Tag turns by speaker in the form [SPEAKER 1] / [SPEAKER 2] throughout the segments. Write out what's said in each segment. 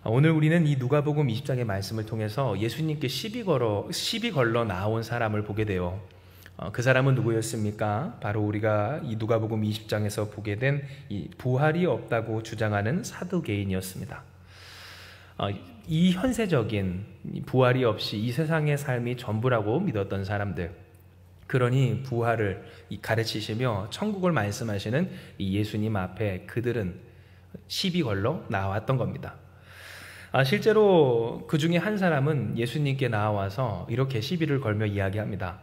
[SPEAKER 1] 오늘 우리는 이 누가복음 20장의 말씀을 통해서 예수님께 시비 걸러 나온 사람을 보게 돼요. 그 사람은 누구였습니까? 바로 우리가 이 누가복음 20장에서 보게 된 이 부활이 없다고 주장하는 사두개인이었습니다. 이 현세적인 부활이 없이 이 세상의 삶이 전부라고 믿었던 사람들, 그러니 부활을 가르치시며 천국을 말씀하시는 이 예수님 앞에 그들은 시비 걸러 나왔던 겁니다. 실제로 그 중에 한 사람은 예수님께 나와서 이렇게 시비를 걸며 이야기합니다.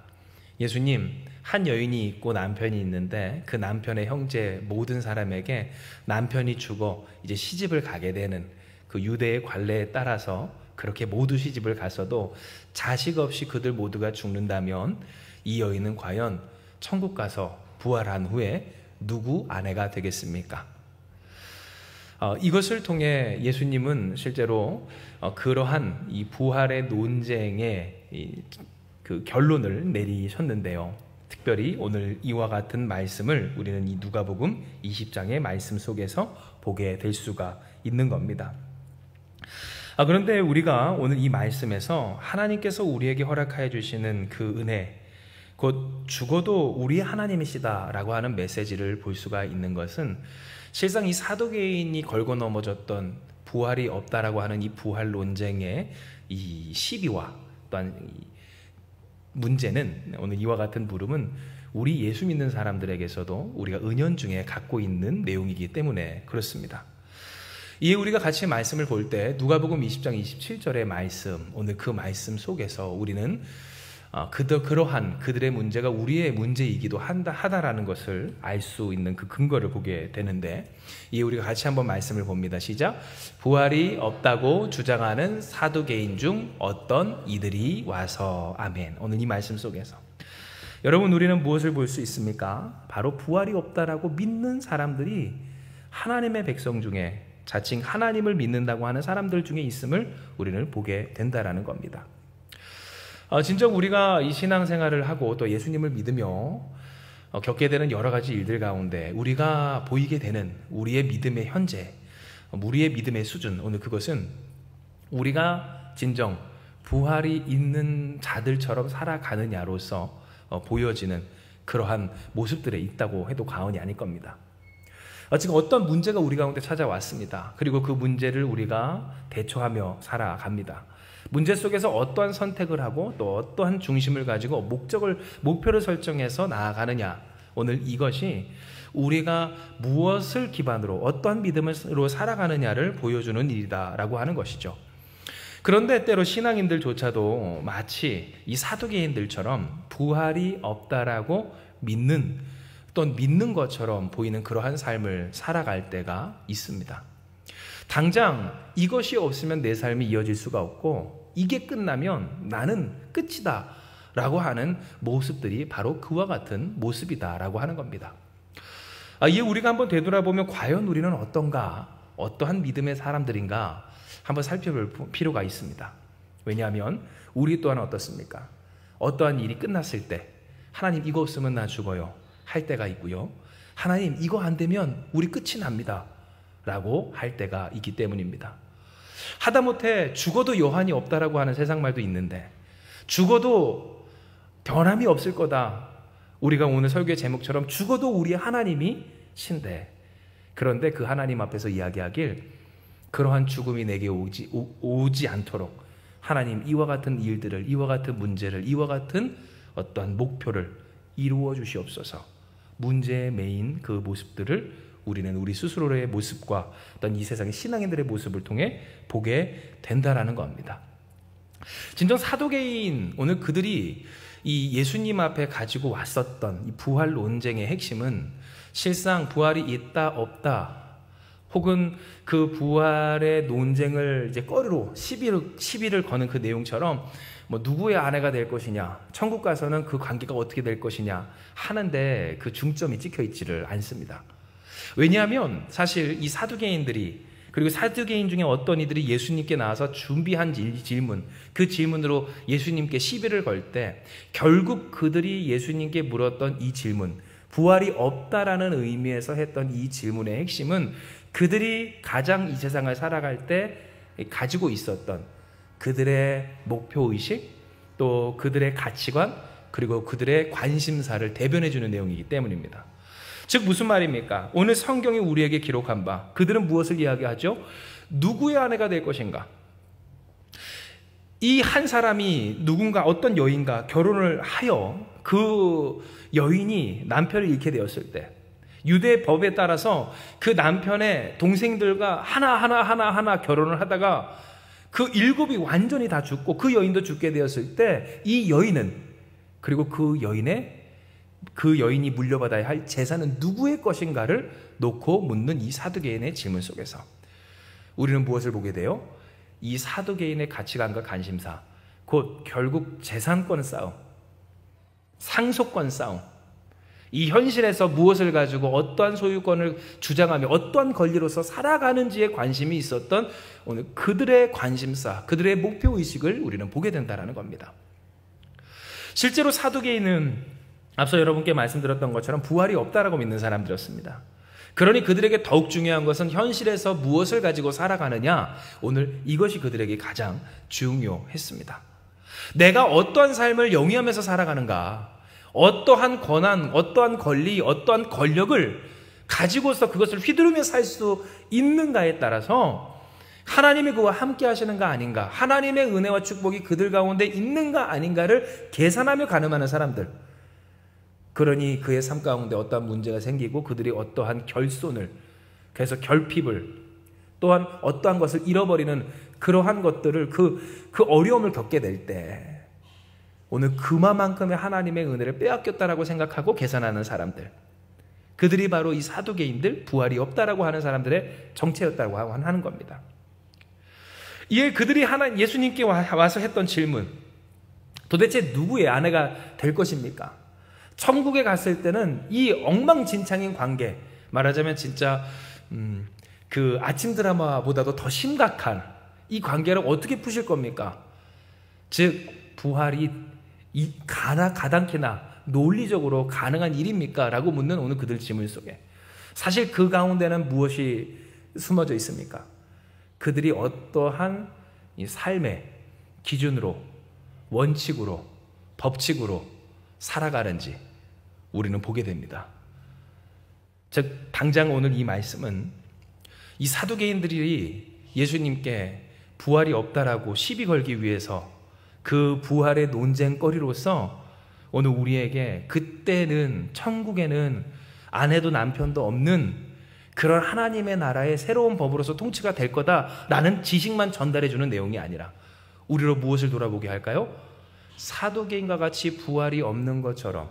[SPEAKER 1] 예수님, 한 여인이 있고 남편이 있는데 그 남편의 형제 모든 사람에게 남편이 죽어 이제 시집을 가게 되는 그 유대의 관례에 따라서 그렇게 모두 시집을 갔어도 자식 없이 그들 모두가 죽는다면 이 여인은 과연 천국 가서 부활한 후에 누구 아내가 되겠습니까? 이것을 통해 예수님은 실제로 그러한 이 부활의 논쟁의 그 결론을 내리셨는데요. 특별히 오늘 이와 같은 말씀을 우리는 이 누가복음 20장의 말씀 속에서 보게 될 수가 있는 겁니다. 그런데 우리가 오늘 이 말씀에서 하나님께서 우리에게 허락하여 주시는 그 은혜, 곧 죽어도 우리의 하나님이시다라고 하는 메시지를 볼 수가 있는 것은 실상 이 사두개인이 걸고 넘어졌던 부활이 없다라고 하는 이 부활 논쟁의 이 시비와 또한 문제는 오늘 이와 같은 물음은 우리 예수 믿는 사람들에게서도 우리가 은연중에 갖고 있는 내용이기 때문에 그렇습니다. 이에 우리가 같이 말씀을 볼 때 누가복음 20장 27절의 말씀, 오늘 그 말씀 속에서 우리는 그러한 그들의 문제가 우리의 문제이기도 하다라는 것을 알 수 있는 그 근거를 보게 되는데, 이에 우리가 같이 한번 말씀을 봅니다. 시작. 부활이 없다고 주장하는 사두개인 중 어떤 이들이 와서. 아멘. 오늘 이 말씀 속에서 여러분, 우리는 무엇을 볼 수 있습니까? 바로 부활이 없다라고 믿는 사람들이 하나님의 백성 중에 자칭 하나님을 믿는다고 하는 사람들 중에 있음을 우리는 보게 된다라는 겁니다. 진정 우리가 이 신앙생활을 하고 또 예수님을 믿으며 겪게 되는 여러 가지 일들 가운데 우리가 보이게 되는 우리의 믿음의 현재, 우리의 믿음의 수준, 오늘 그것은 우리가 진정 부활이 있는 자들처럼 살아가느냐로서 보여지는 그러한 모습들에 있다고 해도 과언이 아닐 겁니다. 지금 어떤 문제가 우리 가운데 찾아왔습니다. 그리고 그 문제를 우리가 대처하며 살아갑니다. 문제 속에서 어떠한 선택을 하고 또 어떠한 중심을 가지고 목표를 설정해서 나아가느냐, 오늘 이것이 우리가 무엇을 기반으로 어떠한 믿음으로 살아가느냐를 보여주는 일이다라고 하는 것이죠. 그런데 때로 신앙인들조차도 마치 이 사두개인들처럼 부활이 없다라고 믿는 것처럼 보이는 그러한 삶을 살아갈 때가 있습니다. 당장 이것이 없으면 내 삶이 이어질 수가 없고 이게 끝나면 나는 끝이다 라고 하는 모습들이 바로 그와 같은 모습이다 라고 하는 겁니다. 이에 우리가 한번 되돌아보면 과연 우리는 어떠한 믿음의 사람들인가 한번 살펴볼 필요가 있습니다. 왜냐하면 우리 또한 어떻습니까? 어떠한 일이 끝났을 때 하나님 이거 없으면 나 죽어요 할 때가 있고요, 하나님 이거 안 되면 우리 끝이 납니다 라고 할 때가 있기 때문입니다. 하다못해 죽어도 여한이 없다라고 하는 세상 말도 있는데, 죽어도 변함이 없을 거다, 우리가 오늘 설교의 제목처럼 죽어도 우리 하나님이 신대, 그런데 그 하나님 앞에서 이야기하길 그러한 죽음이 내게 오지 않도록 하나님 이와 같은 일들을, 이와 같은 문제를, 이와 같은 어떠한 목표를 이루어 주시옵소서. 문제의 메인 그 모습들을 우리는 우리 스스로의 모습과 어떤 이 세상의 신앙인들의 모습을 통해 보게 된다라는 겁니다. 진정 사두개인, 오늘 그들이 이 예수님 앞에 가지고 왔었던 이 부활 논쟁의 핵심은 실상 부활이 있다 없다, 혹은 그 부활의 논쟁을 이제 꺼리로 시비를 거는 그 내용처럼 누구의 아내가 될 것이냐, 천국 가서는 그 관계가 어떻게 될 것이냐 하는데 그 중점이 찍혀 있지를 않습니다. 왜냐하면 사실 이 사두개인들이, 그리고 사두개인 중에 어떤 이들이 예수님께 나와서 준비한 질문, 그 질문으로 예수님께 시비를 걸 때 결국 그들이 예수님께 물었던 이 질문, 부활이 없다라는 의미에서 했던 이 질문의 핵심은 그들이 가장 이 세상을 살아갈 때 가지고 있었던 그들의 목표의식, 또 그들의 가치관, 그리고 그들의 관심사를 대변해주는 내용이기 때문입니다. 즉 무슨 말입니까? 오늘 성경이 우리에게 기록한 바, 그들은 무엇을 이야기하죠? 누구의 아내가 될 것인가? 이 한 사람이 누군가 어떤 여인과 결혼을 하여 그 여인이 남편을 잃게 되었을 때 유대 법에 따라서 그 남편의 동생들과 하나 결혼을 하다가 그 7이 완전히 다 죽고 그 여인도 죽게 되었을 때 이 여인은, 그리고 그 여인이 물려받아야 할 재산은 누구의 것인가를 놓고 묻는 이 사두개인의 질문 속에서 우리는 무엇을 보게 돼요? 이 사두개인의 가치관과 관심사, 곧 결국 재산권 싸움, 상속권 싸움, 이 현실에서 무엇을 가지고 어떠한 소유권을 주장하며 어떠한 권리로서 살아가는지에 관심이 있었던 오늘 그들의 관심사, 그들의 목표의식을 우리는 보게 된다는 겁니다. 실제로 사두개인은 앞서 여러분께 말씀드렸던 것처럼 부활이 없다라고 믿는 사람들이었습니다. 그러니 그들에게 더욱 중요한 것은 현실에서 무엇을 가지고 살아가느냐, 오늘 이것이 그들에게 가장 중요했습니다. 내가 어떠한 삶을 영위하면서 살아가는가, 어떠한 권한, 어떠한 권리, 어떠한 권력을 가지고서 그것을 휘두르며 살 수 있는가에 따라서 하나님이 그와 함께 하시는가 아닌가, 하나님의 은혜와 축복이 그들 가운데 있는가 아닌가를 계산하며 가늠하는 사람들, 그러니 그의 삶 가운데 어떠한 문제가 생기고 그들이 어떠한 결손을, 그래서 결핍을, 또한 어떠한 것을 잃어버리는 그러한 것들을 그 어려움을 겪게 될 때 오늘 그만큼의 하나님의 은혜를 빼앗겼다라고 생각하고 계산하는 사람들, 그들이 바로 이 사두개인들, 부활이 없다라고 하는 사람들의 정체였다고 하는 겁니다. 이에 그들이 예수님께 와서 했던 질문, 도대체 누구의 아내가 될 것입니까? 천국에 갔을 때는 이 엉망진창인 관계, 말하자면 진짜 그 아침 드라마보다도 더 심각한 이 관계를 어떻게 푸실 겁니까? 즉 부활이 가당키나 논리적으로 가능한 일입니까? 라고 묻는 오늘 그들 질문 속에 사실 그 가운데는 무엇이 숨어져 있습니까? 그들이 어떠한 이 삶의 기준으로, 원칙으로, 법칙으로 살아가는지 우리는 보게 됩니다. 즉 당장 오늘 이 말씀은 이 사두개인들이 예수님께 부활이 없다라고 시비 걸기 위해서 그 부활의 논쟁거리로서 오늘 우리에게 그때는 천국에는 아내도 남편도 없는 그런 하나님의 나라의 새로운 법으로서 통치가 될 거다라는 지식만 전달해 주는 내용이 아니라 우리로 무엇을 돌아보게 할까요? 사두개인과 같이 부활이 없는 것처럼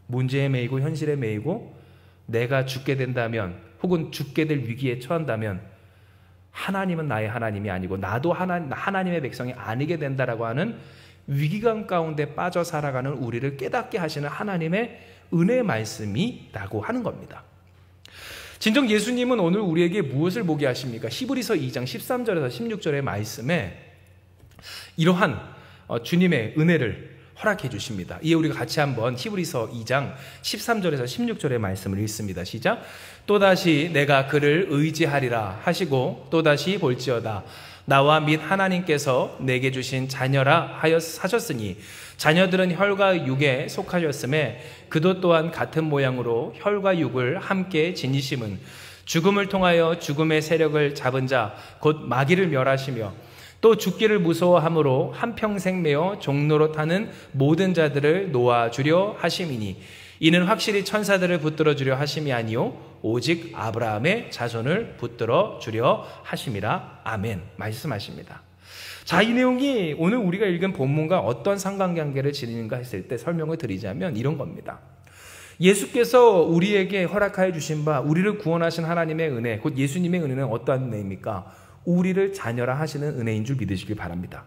[SPEAKER 1] 문제에 매이고 현실에 매이고 내가 죽게 된다면 혹은 죽게 될 위기에 처한다면 하나님은 나의 하나님이 아니고 나도 하나님의 백성이 아니게 된다라고 하는 위기감 가운데 빠져 살아가는 우리를 깨닫게 하시는 하나님의 은혜의 말씀이라고 하는 겁니다. 진정 예수님은 오늘 우리에게 무엇을 보게 하십니까? 히브리서 2장 13절에서 16절의 말씀에 이러한 주님의 은혜를 허락해 주십니다. 이에 우리가 같이 한번 히브리서 2장 13절에서 16절의 말씀을 읽습니다. 시작. 또다시 내가 그를 의지하리라 하시고 또다시 볼지어다 나와 및 하나님께서 내게 주신 자녀라 하셨으니 자녀들은 혈과 육에 속하였음에 그도 또한 같은 모양으로 혈과 육을 함께 지니심은 죽음을 통하여 죽음의 세력을 잡은 자 곧 마귀를 멸하시며 또 죽기를 무서워함으로 한평생 매어 종로로 타는 모든 자들을 놓아주려 하심이니 이는 확실히 천사들을 붙들어 주려 하심이 아니요 오직 아브라함의 자손을 붙들어 주려 하심이라. 아멘. 말씀하십니다. 자, 이 내용이 오늘 우리가 읽은 본문과 어떤 상관관계를 지니는가 했을 때 설명을 드리자면 이런 겁니다. 예수께서 우리에게 허락하여 주신 바 우리를 구원하신 하나님의 은혜, 곧 예수님의 은혜는 어떠한 은혜입니까? 우리를 자녀라 하시는 은혜인 줄 믿으시길 바랍니다.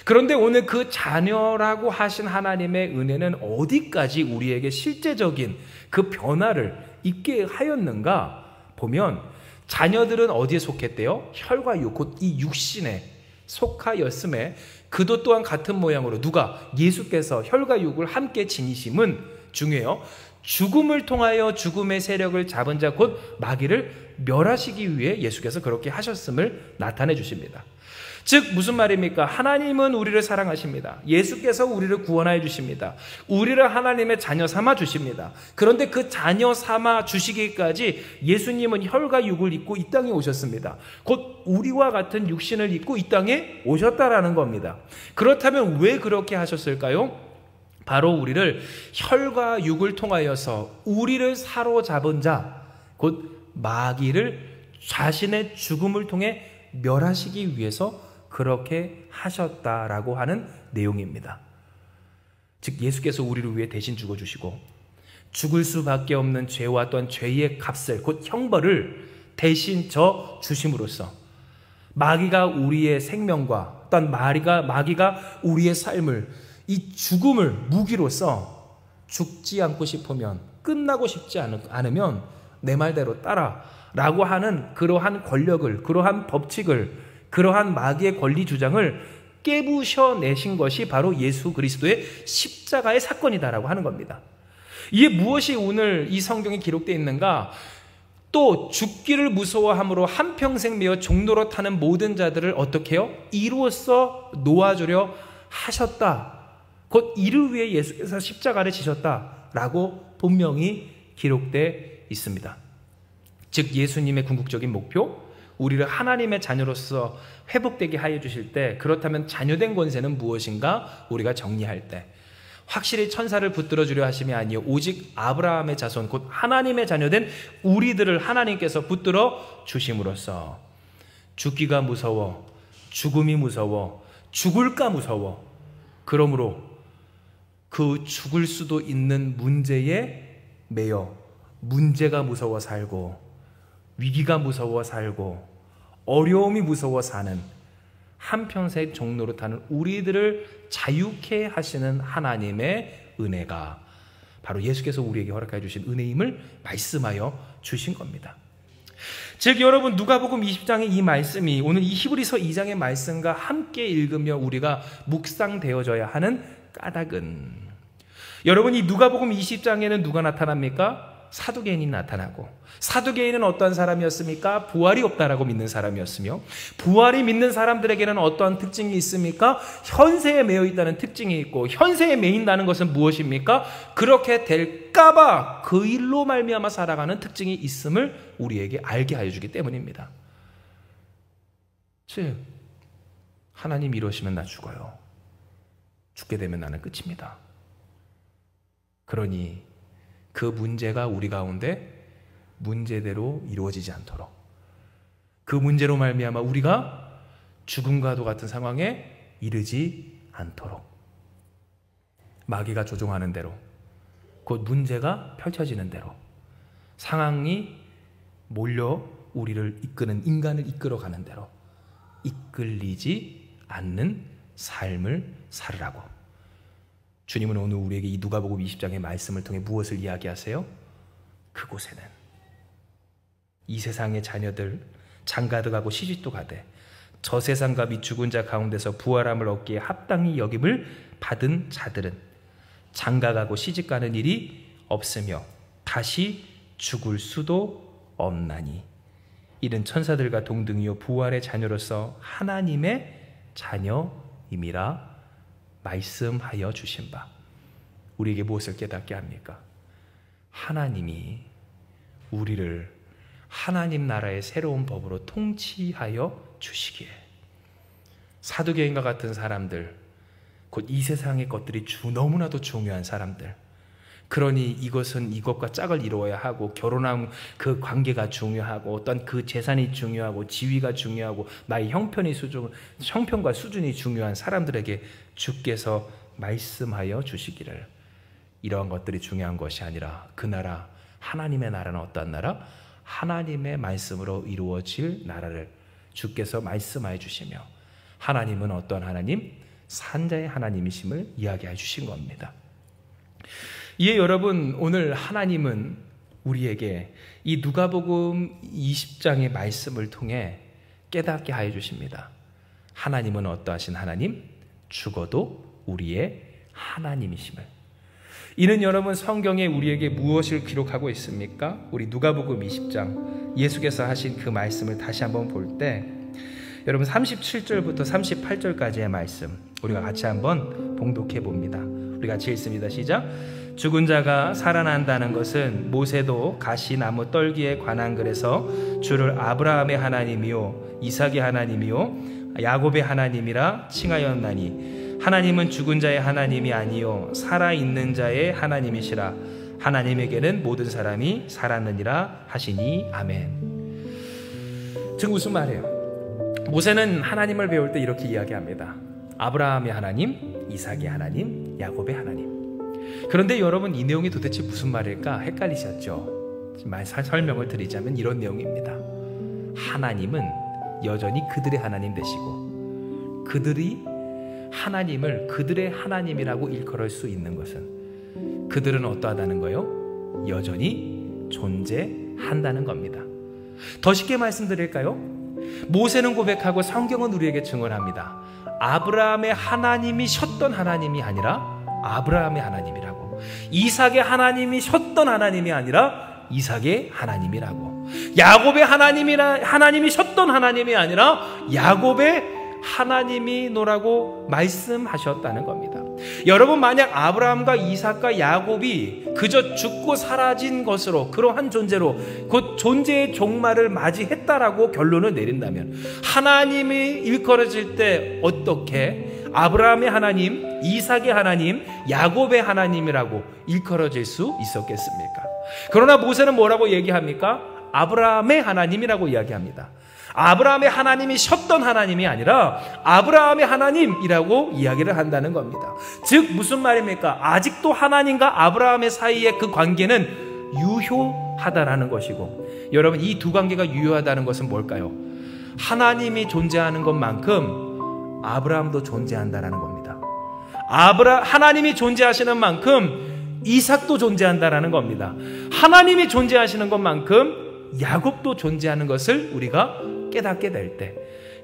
[SPEAKER 1] 그런데 오늘 그 자녀라고 하신 하나님의 은혜는 어디까지 우리에게 실제적인 그 변화를 있게 하였는가 보면 자녀들은 어디에 속했대요? 혈과 육, 곧 이 육신에 속하였음에 그도 또한 같은 모양으로 누가? 예수께서 혈과 육을 함께 지니심은 중요해요. 죽음을 통하여 죽음의 세력을 잡은 자 곧 마귀를 멸하시기 위해 예수께서 그렇게 하셨음을 나타내 주십니다. 즉 무슨 말입니까? 하나님은 우리를 사랑하십니다. 예수께서 우리를 구원하여 주십니다. 우리를 하나님의 자녀 삼아 주십니다. 그런데 그 자녀 삼아 주시기까지 예수님은 혈과 육을 입고 이 땅에 오셨습니다. 곧 우리와 같은 육신을 입고 이 땅에 오셨다라는 겁니다. 그렇다면 왜 그렇게 하셨을까요? 바로 우리를 혈과 육을 통하여서 우리를 사로잡은 자, 곧 마귀를 자신의 죽음을 통해 멸하시기 위해서 그렇게 하셨다라고 하는 내용입니다. 즉 예수께서 우리를 위해 대신 죽어주시고 죽을 수밖에 없는 죄와 또한 죄의 값을 곧 형벌을 대신 져 주심으로써 마귀가 우리의 생명과 또한 마귀가 우리의 삶을 이 죽음을 무기로써 죽지 않고 싶으면 끝나고 싶지 않으면 내 말대로 따라 라고 하는 그러한 권력을 그러한 법칙을 그러한 마귀의 권리 주장을 깨부셔내신 것이 바로 예수 그리스도의 십자가의 사건이다라고 하는 겁니다. 이게 무엇이 오늘 이 성경에 기록되어 있는가? 또 죽기를 무서워함으로 한평생 매어 종로로 타는 모든 자들을 어떻게 해요? 이로써 놓아주려 하셨다. 곧 이를 위해 예수께서 십자가를 지셨다라고 분명히 기록되어 있습니다. 즉 예수님의 궁극적인 목표, 우리를 하나님의 자녀로서 회복되게 하여 주실 때, 그렇다면 자녀된 권세는 무엇인가 우리가 정리할 때 확실히 천사를 붙들어 주려 하심이 아니요 오직 아브라함의 자손 곧 하나님의 자녀된 우리들을 하나님께서 붙들어 주심으로써 죽기가 무서워, 죽음이 무서워, 죽을까 무서워, 그러므로 그 죽을 수도 있는 문제에 매여 문제가 무서워 살고 위기가 무서워 살고 어려움이 무서워 사는 한평생 종로로 타는 우리들을 자유케 하시는 하나님의 은혜가 바로 예수께서 우리에게 허락해 주신 은혜임을 말씀하여 주신 겁니다. 즉 여러분 누가복음 20장의 이 말씀이 오늘 이 히브리서 2장의 말씀과 함께 읽으며 우리가 묵상되어져야 하는 까닭은, 여러분 이 누가복음 20장에는 누가 나타납니까? 사두개인이 나타나고, 사두개인은 어떠한 사람이었습니까? 부활이 없다라고 믿는 사람이었으며, 부활이 믿는 사람들에게는 어떠한 특징이 있습니까? 현세에 매여 있다는 특징이 있고, 현세에 매인다는 것은 무엇입니까? 그렇게 될까봐 그 일로 말미암아 살아가는 특징이 있음을 우리에게 알게 하여 주기 때문입니다. 즉 하나님 이러시면 나 죽어요. 죽게 되면 나는 끝입니다. 그러니 그 문제가 우리 가운데 문제대로 이루어지지 않도록, 그 문제로 말미암아 우리가 죽음과도 같은 상황에 이르지 않도록 마귀가 조종하는 대로, 곧 문제가 펼쳐지는 대로 상황이 몰려 우리를 이끄는, 인간을 이끌어가는 대로 이끌리지 않는 삶을 살으라고 주님은 오늘 우리에게 이 누가복음 20장의 말씀을 통해 무엇을 이야기하세요? 그곳에는 이 세상의 자녀들 장가들하고 시집도 가되 저 세상과 및 죽은 자 가운데서 부활함을 얻기에 합당히 여김을 받은 자들은 장가가고 시집가는 일이 없으며 다시 죽을 수도 없나니 이는 천사들과 동등이요 부활의 자녀로서 하나님의 자녀임이라 말씀하여 주신 바. 우리에게 무엇을 깨닫게 합니까? 하나님이 우리를 하나님 나라의 새로운 법으로 통치하여 주시기에 사두개인과 같은 사람들, 곧 이 세상의 것들이 너무나도 중요한 사람들, 그러니 이것은 이것과 짝을 이루어야 하고 결혼한 그 관계가 중요하고 어떤 그 재산이 중요하고 지위가 중요하고 나의 형편과 수준이 중요한 사람들에게 주께서 말씀하여 주시기를 이러한 것들이 중요한 것이 아니라 그 나라, 하나님의 나라는 어떠한 나라? 하나님의 말씀으로 이루어질 나라를 주께서 말씀하여 주시며 하나님은 어떠한 하나님? 산자의 하나님이심을 이야기해 주신 겁니다. 이에 여러분 오늘 하나님은 우리에게 이 누가복음 20장의 말씀을 통해 깨닫게 하여 주십니다. 하나님은 어떠하신 하나님? 죽어도 우리의 하나님이심을. 이는 여러분 성경에 우리에게 무엇을 기록하고 있습니까? 우리 누가복음 20장 예수께서 하신 그 말씀을 다시 한번 볼 때 여러분 37절부터 38절까지의 말씀 우리가 같이 한번 봉독해 봅니다. 우리 같이 읽습니다. 시작. 죽은 자가 살아난다는 것은 모세도 가시나무 떨기에 관한 글에서 주를 아브라함의 하나님이요 이삭의 하나님이요 야곱의 하나님이라 칭하였나니 하나님은 죽은 자의 하나님이 아니요 살아있는 자의 하나님이시라. 하나님에게는 모든 사람이 살았느니라 하시니 아멘. 즉 무슨 말이에요? 모세는 하나님을 배울 때 이렇게 이야기합니다. 아브라함의 하나님, 이삭의 하나님, 야곱의 하나님. 그런데 여러분 이 내용이 도대체 무슨 말일까 헷갈리셨죠? 설명을 드리자면 이런 내용입니다. 하나님은 여전히 그들의 하나님 되시고 그들이 하나님을 그들의 하나님이라고 일컬을 수 있는 것은 그들은 어떠하다는 거요? 여전히 존재한다는 겁니다. 더 쉽게 말씀드릴까요? 모세는 고백하고 성경은 우리에게 증언합니다. 아브라함의 하나님이셨던 하나님이 아니라 아브라함의 하나님이라고, 이삭의 하나님이셨던 하나님이 아니라 이삭의 하나님이라고, 야곱의 하나님이셨던 하나님이 아니라 야곱의 하나님이노라고 말씀하셨다는 겁니다. 여러분 만약 아브라함과 이삭과 야곱이 그저 죽고 사라진 것으로 그러한 존재로 곧 존재의 종말을 맞이했다라고 결론을 내린다면 하나님이 일컬어질 때 어떻게 아브라함의 하나님, 이삭의 하나님, 야곱의 하나님이라고 일컬어질 수 있었겠습니까? 그러나 모세는 뭐라고 얘기합니까? 아브라함의 하나님이라고 이야기합니다. 아브라함의 하나님이셨던 하나님이 아니라 아브라함의 하나님이라고 이야기를 한다는 겁니다. 즉 무슨 말입니까? 아직도 하나님과 아브라함의 사이의 그 관계는 유효하다라는 것이고, 여러분 이 두 관계가 유효하다는 것은 뭘까요? 하나님이 존재하는 것만큼 아브라함도 존재한다라는 겁니다. 하나님이 존재하시는 만큼 이삭도 존재한다라는 겁니다. 하나님이 존재하시는 것만큼 야곱도 존재하는 것을 우리가 깨닫게 될 때,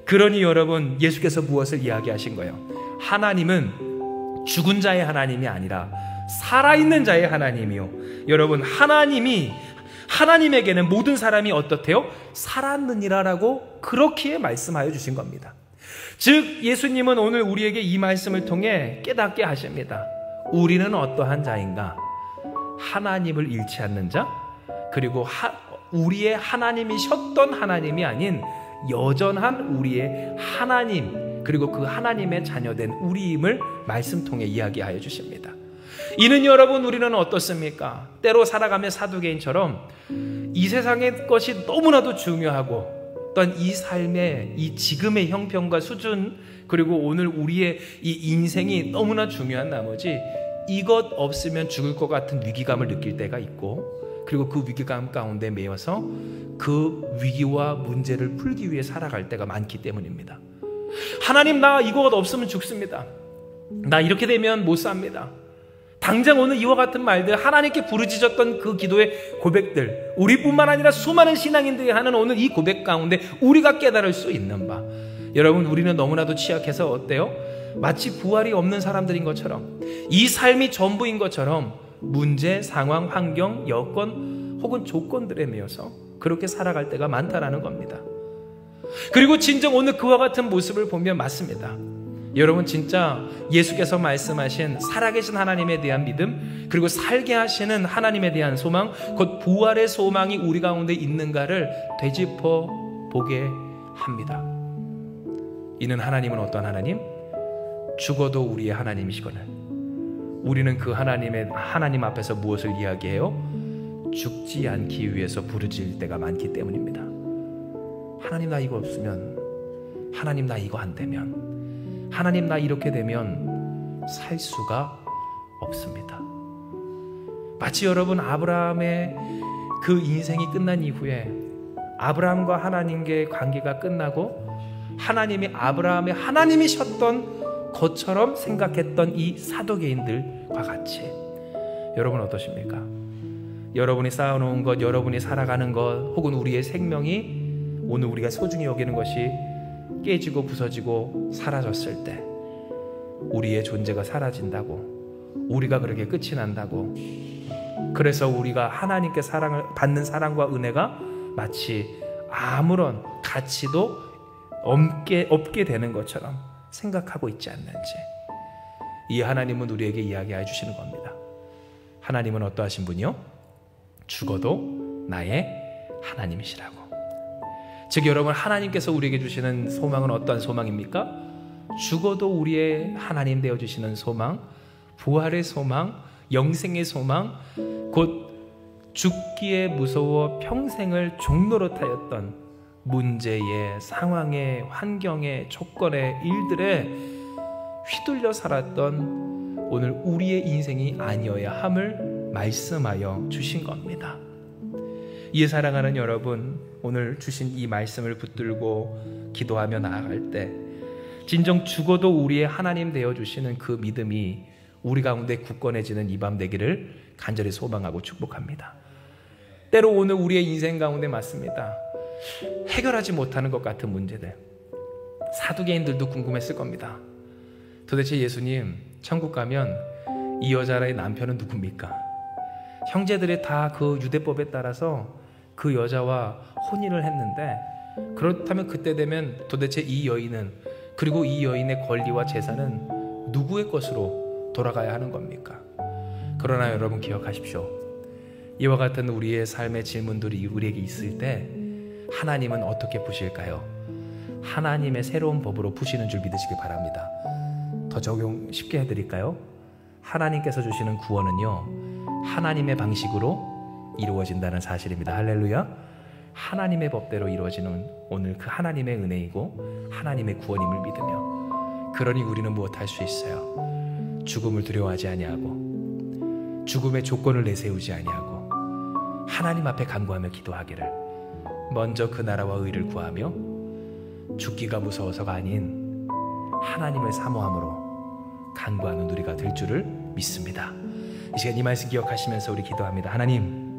[SPEAKER 1] 그러니 여러분 예수께서 무엇을 이야기하신 거예요? 하나님은 죽은 자의 하나님이 아니라 살아있는 자의 하나님이요. 여러분 하나님에게는 모든 사람이 어떻대요? 살았느니라라고 그렇게 말씀하여 주신 겁니다. 즉 예수님은 오늘 우리에게 이 말씀을 통해 깨닫게 하십니다. 우리는 어떠한 자인가? 하나님을 잃지 않는 자, 그리고 우리의 하나님이셨던 하나님이 아닌 여전한 우리의 하나님, 그리고 그 하나님의 자녀된 우리임을 말씀 통해 이야기하여 주십니다. 이는 여러분 우리는 어떻습니까? 때로 살아가며 사두개인처럼 이 세상의 것이 너무나도 중요하고 또한 이 삶의 이 지금의 형편과 수준, 그리고 오늘 우리의 이 인생이 너무나 중요한 나머지 이것 없으면 죽을 것 같은 위기감을 느낄 때가 있고, 그리고 그 위기감 가운데 매여서 그 위기와 문제를 풀기 위해 살아갈 때가 많기 때문입니다. 하나님 나 이것 없으면 죽습니다. 나 이렇게 되면 못 삽니다. 당장 오늘 이와 같은 말들, 하나님께 부르짖었던 그 기도의 고백들, 우리뿐만 아니라 수많은 신앙인들이 하는 오늘 이 고백 가운데 우리가 깨달을 수 있는 바, 여러분 우리는 너무나도 취약해서 어때요? 마치 부활이 없는 사람들인 것처럼, 이 삶이 전부인 것처럼 문제, 상황, 환경, 여건 혹은 조건들에 매여서 그렇게 살아갈 때가 많다라는 겁니다. 그리고 진정 오늘 그와 같은 모습을 보면 맞습니다. 여러분 진짜 예수께서 말씀하신 살아계신 하나님에 대한 믿음, 그리고 살게 하시는 하나님에 대한 소망, 곧 부활의 소망이 우리 가운데 있는가를 되짚어 보게 합니다. 이는 하나님은 어떤 하나님? 죽어도 우리의 하나님이시거늘 우리는 그 하나님 앞에서 무엇을 이야기해요? 죽지 않기 위해서 부르짖을 때가 많기 때문입니다. 하나님 나 이거 없으면, 하나님 나 이거 안 되면, 하나님 나 이렇게 되면 살 수가 없습니다. 마치 여러분 아브라함의 그 인생이 끝난 이후에 아브라함과 하나님과의 관계가 끝나고 하나님이 아브라함의 하나님이셨던 것처럼 생각했던 이 사도개인들과 같이, 여러분 어떠십니까? 여러분이 쌓아놓은 것, 여러분이 살아가는 것, 혹은 우리의 생명이 오늘 우리가 소중히 여기는 것이 깨지고 부서지고 사라졌을 때 우리의 존재가 사라진다고, 우리가 그렇게 끝이 난다고. 그래서 우리가 하나님께 받는 사랑과 은혜가 마치 아무런 가치도 없게 되는 것처럼 생각하고 있지 않는지, 이 하나님은 우리에게 이야기해 주시는 겁니다. 하나님은 어떠하신 분이요? 죽어도 나의 하나님이시라고. 즉 여러분, 하나님께서 우리에게 주시는 소망은 어떠한 소망입니까? 죽어도 우리의 하나님 되어주시는 소망, 부활의 소망, 영생의 소망, 곧 죽기에 무서워 평생을 종노릇하였던 문제에, 상황에, 환경에, 조건에, 일들에 휘둘려 살았던 오늘 우리의 인생이 아니어야 함을 말씀하여 주신 겁니다. 이에 사랑하는 여러분, 오늘 주신 이 말씀을 붙들고 기도하며 나아갈 때 진정 죽어도 우리의 하나님 되어주시는 그 믿음이 우리 가운데 굳건해지는 이 밤 되기를 간절히 소망하고 축복합니다. 때로 오늘 우리의 인생 가운데 맞습니다. 해결하지 못하는 것 같은 문제들, 사두개인들도 궁금했을 겁니다. 도대체 예수님, 천국 가면 이 여자의 남편은 누굽니까? 형제들이 다 그 유대법에 따라서 그 여자와 혼인을 했는데, 그렇다면 그때 되면 도대체 이 여인은, 그리고 이 여인의 권리와 재산은 누구의 것으로 돌아가야 하는 겁니까? 그러나 여러분 기억하십시오. 이와 같은 우리의 삶의 질문들이 우리에게 있을 때 하나님은 어떻게 푸실까요? 하나님의 새로운 법으로 푸시는 줄 믿으시기 바랍니다. 더 적용 쉽게 해드릴까요? 하나님께서 주시는 구원은요, 하나님의 방식으로 이루어진다는 사실입니다. 할렐루야. 하나님의 법대로 이루어지는 오늘 그 하나님의 은혜이고 하나님의 구원임을 믿으며, 그러니 우리는 무엇할 수 있어요? 죽음을 두려워하지 아니하고 죽음의 조건을 내세우지 아니하고 하나님 앞에 간구하며 기도하기를, 먼저 그 나라와 의를 구하며 죽기가 무서워서가 아닌 하나님을 사모함으로 간구하는 우리가 될 줄을 믿습니다. 이 시간 이 말씀 기억하시면서 우리 기도합니다. 하나님,